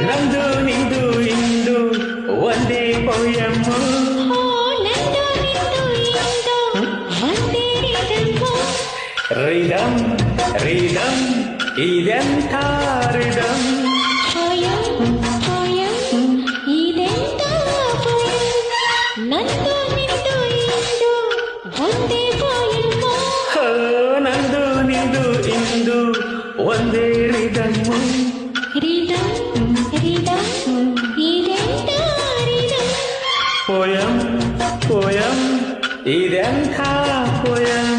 ನಂದು ನಿಂದು ಇಂದು ಒಂದೇ ಪೋಯಮ್ಮು ರಿದಮ್ ರಿದಮ್ ಇದೆಂಥ ರಿದಮ್ ನಂದು ನಿಂದು ಇಂದು ಒಂದೇ ರಿದಮ್ಮು ಪೋಯಂ ಪೋಯಂ ಇದೆಂಥ ಪೋಯಂ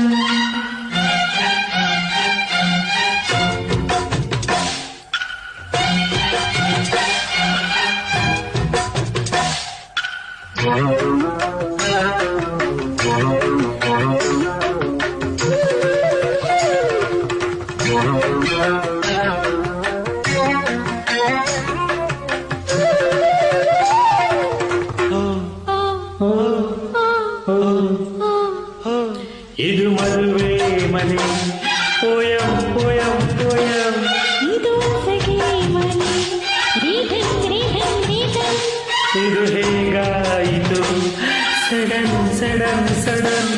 ಇದು ಮದುವೆ ಮನೆ ಪೋಯಂ ಪೋಯಂ ಪೋಯಂ ಇದು ಹೇಗಾಯಿತು ಸಡನ್ ಸಡನ್ ಸಡನ್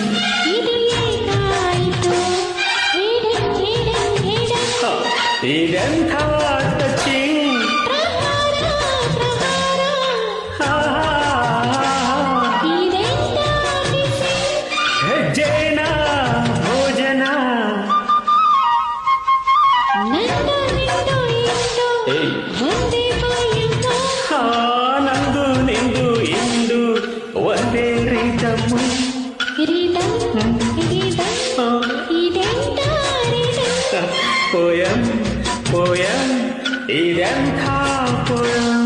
ಇದೆಂಥ ಟಚಿಂಗ್ ಹೆಜ್ಜೆನ ಭೋಜನ ನಂದು ನಿಂದು ಇಂದು ಒಂದೇ ರಿದಮ್ಮು ಪೋಯಂ ಪೋಯಂ ಇದೆಂಥ ಪೋಯಂ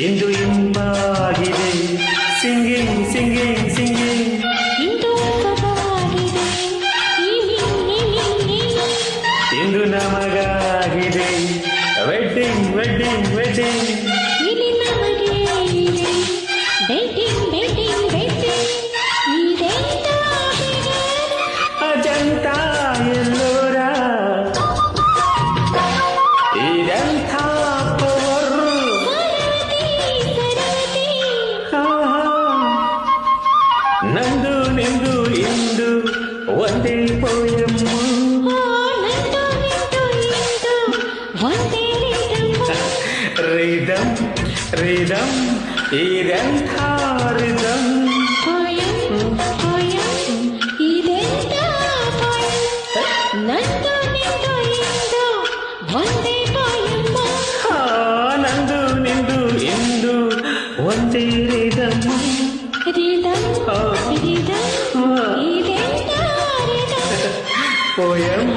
ಇಂದು ಇಂಪಾಗಿದೆ ಸಿಂಗಿಂಗ್ ಸಿಂಗಿಂಗ್ ಸಿಂಗಿಂಗ್ ಇಂದು ನಮಗಾಗಿದೆ wedding wedding wedding Ajanta Ellora ಇದೆಂಥ ನಂದು ನಿಂದು ಇಂದು ಒಂದೇ ಪೋಯಮ್ಮು ರಿದಮ್ ರಿದಮ್ ಇದೆಂಥ ರಿದಮ್ ನಂದು ನಿಂದು ಇಂದು ಒಂದೇ ರಿದಮ್ಮು ಪೋಯಂ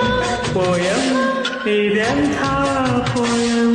ಪೋಯಂ ಇದೆಂಥ ಪೋಯಂ